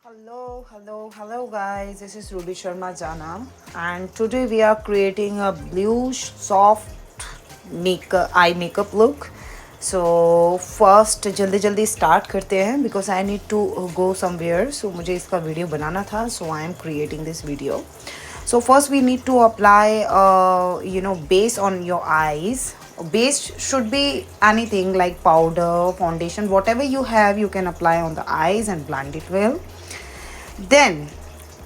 Hello guys. This is Ruby Sharma Jana, and today we are creating a blue soft eye makeup look. So first जल्दी जल्दी start करते हैं because I need to go somewhere. So मुझे इसका video बनाना था. So I am creating this video. So first we need to apply base on your eyes. Base should be anything like powder, foundation, whatever you have, you can apply on the eyes and blend it well. Then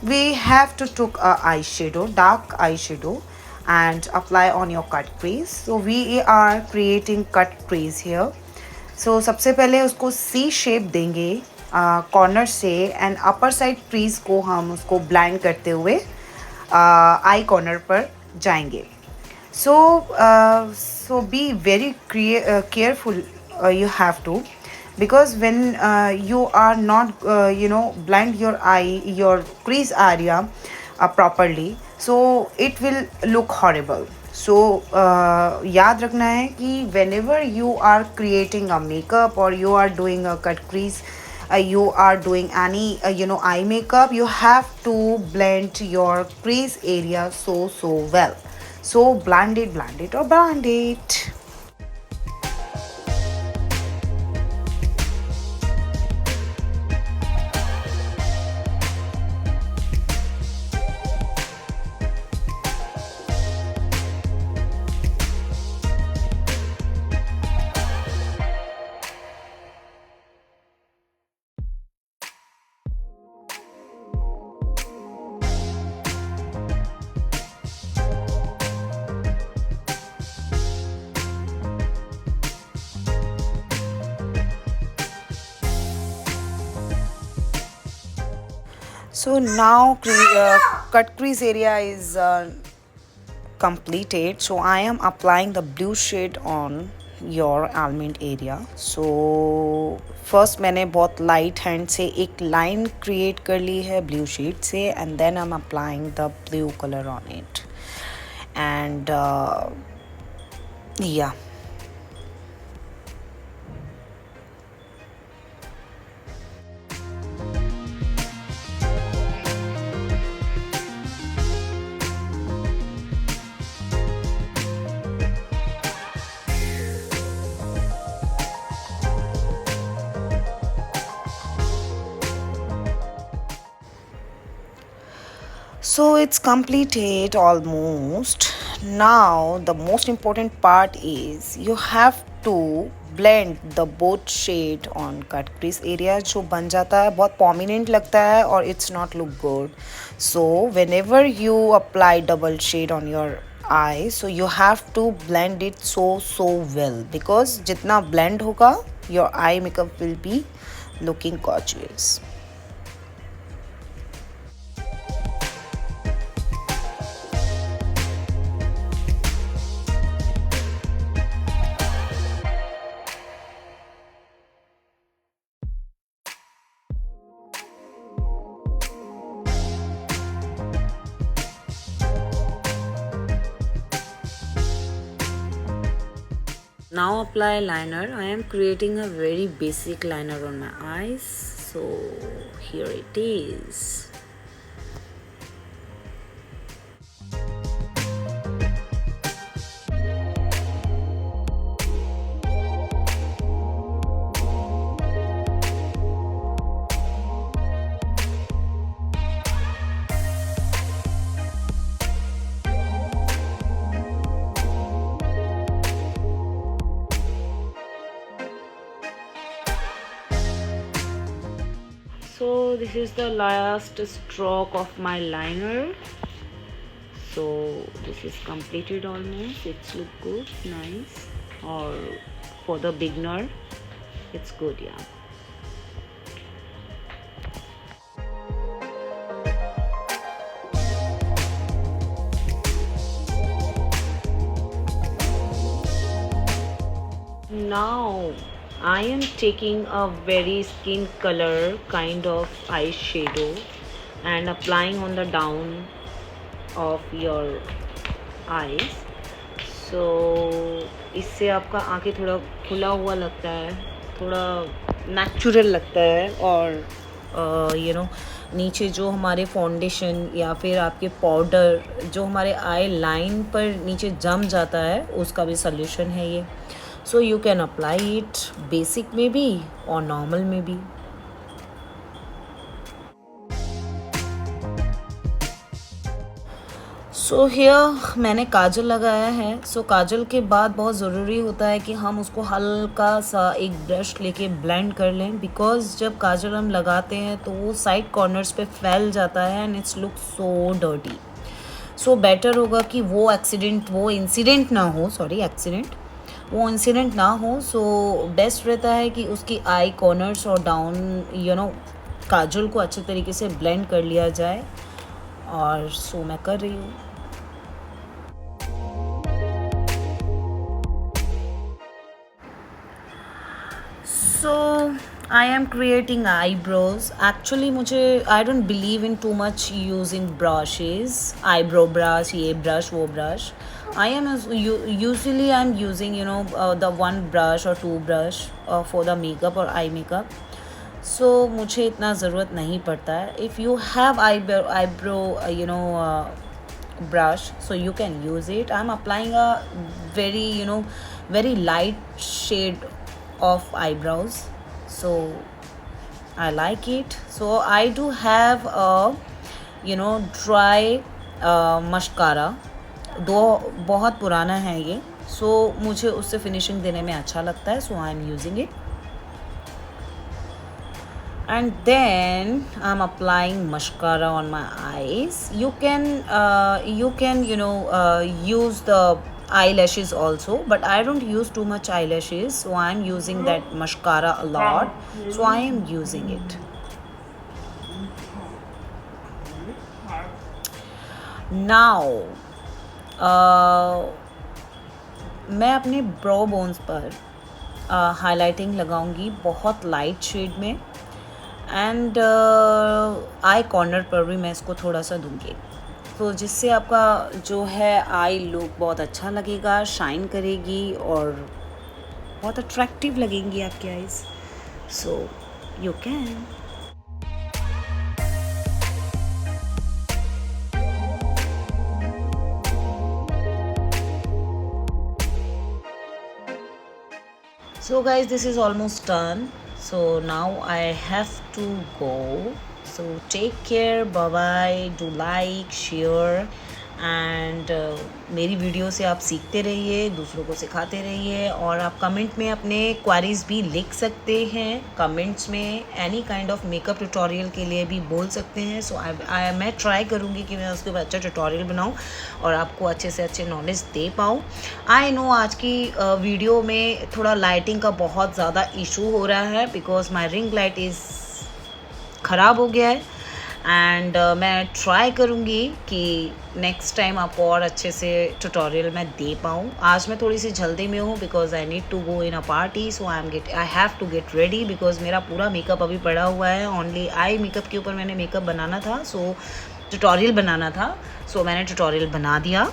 we have to took a eyeshadow, dark eyeshadow, and apply on your cut crease. So we are creating cut crease here. So सबसे पहले उसको C shape देंगे corner से and upper side crease को हम उसको blind करते हुए आई कॉर्नर पर जाएंगे. So be very careful. You have to, because when you are not blend your crease area properly, so it will look horrible. So याद रखना है कि whenever you are creating a makeup or you are doing a cut crease, you are doing any eye makeup, you have to blend your crease area so well. So blend it or blend it. So now cut crease area is completed. So I am applying the blue shade on your almond area. So first मैंने बहुत light hand से एक line create कर ली है blue shade से, and then I'm applying the blue color on it. And yeah. So it's completed almost. Now the most important part is you have to blend the both shade on cut crease area. जो बन जाता है बहुत prominent लगता है और it's not look good. So whenever you apply double shade on your eye, so you have to blend it so well, because जितना blend होगा your eye makeup will be looking gorgeous. Now apply liner. I am creating a very basic liner on my eyes. So here it is. So this is the last stroke of my liner. So this is completed almost. It's look good, nice. Or for the beginner, it's good, yeah. Now I am taking a very skin color kind of eyeshadow and applying on the down of your eyes. So इससे आपका आंखें थोड़ा खुला हुआ लगता है, थोड़ा natural लगता है और नीचे जो हमारे फाउंडेशन या फिर आपके पाउडर जो हमारे आई लाइन पर नीचे जम जाता है उसका भी सल्यूशन है ये. So you can apply it basic में भी और नॉर्मल में भी. सो हियर मैंने काजल लगाया है. सो काजल के बाद बहुत ज़रूरी होता है कि हम उसको हल्का सा एक ब्रश लेके ब्लेंड कर लें, बिकॉज़ जब काजल हम लगाते हैं तो वो साइड कॉर्नर्स पे फैल जाता है and it's look so dirty. So better होगा कि वो इंसिडेंट ना हो. सो बेस्ट रहता है कि उसकी आई कॉर्नर्स और डाउन काजल को अच्छे तरीके से ब्लेंड कर लिया जाए. और सो मैं कर रही हूँ. So I am creating eyebrows. Actually I don't believe in too much using brushes, eyebrow brush, ये brush, वो brush. Usually I'm using the one brush or two brush for the makeup or eye makeup. So मुझे इतना ज़रूरत नहीं पड़ता है. If you have eyebrow brush, so you can use it. I'm applying a very light shade of eyebrows, so I like it. So I do have a dry mascara. दो बहुत पुराना है ये, so मुझे उससे फिनिशिंग देने में अच्छा लगता है. So I'm using it. And then I'm applying mascara on my eyes. You can use the eyelashes also, but I don't use too much eyelashes, so I'm using that mascara a lot. So I am using it. Now मैं अपने bro bones पर highlighting लगाऊंगी बहुत light shade में. And I corner पर भी मैं इसको थोड़ा सा दूंगी, तो जिससे आपका जो है आई लुक बहुत अच्छा लगेगा, शाइन करेगी और बहुत अट्रैक्टिव लगेंगी आपकी eyes. So you can. So guys, this is almost done. So now I have to go. So take care, bye bye. Do like, share and मेरी वीडियो से आप सीखते रहिए, दूसरों को सिखाते रहिए. और आप कमेंट में अपने क्वारीज भी लिख सकते हैं. कमेंट्स में any kind of makeup tutorial के लिए भी बोल सकते हैं. सो मैं ट्राई करूँगी कि मैं उसके बाद अच्छा ट्यूटोरियल बनाऊँ और आपको अच्छे से अच्छे नॉलेज दे पाऊँ. आई नो आज की वीडियो में थोड़ा लाइटिंग का बहुत ज़्यादा इशू हो रहा है, because my ring light is ख़राब हो गया है. एंड मैं ट्राई करूँगी कि नेक्स्ट टाइम आपको और अच्छे से ट्यूटोरियल मैं दे पाऊँ. आज मैं थोड़ी सी जल्दी में हूँ because I need to go in a party. So I have to get ready because मेरा पूरा मेकअप अभी पड़ा हुआ है. ओनली आई मेकअप के ऊपर मैंने मेकअप बनाना था, सो ट्यूटोरियल बनाना था. सो मैंने ट्यूटोरियल बना दिया.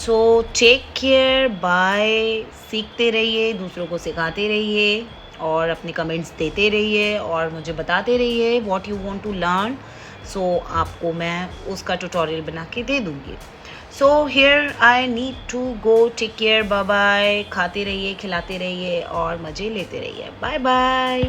So take care, bye. सीखते रहिए, दूसरों को सिखाते रहिए और अपने कमेंट्स देते रहिए और मुझे बताते रहिए what you want to learn. So आपको मैं उसका ट्यूटोरियल बना के दे दूँगी. So here I need to go. Take care, bye bye. खाते रहिए, खिलाते रहिए और मज़े लेते रहिए. Bye bye.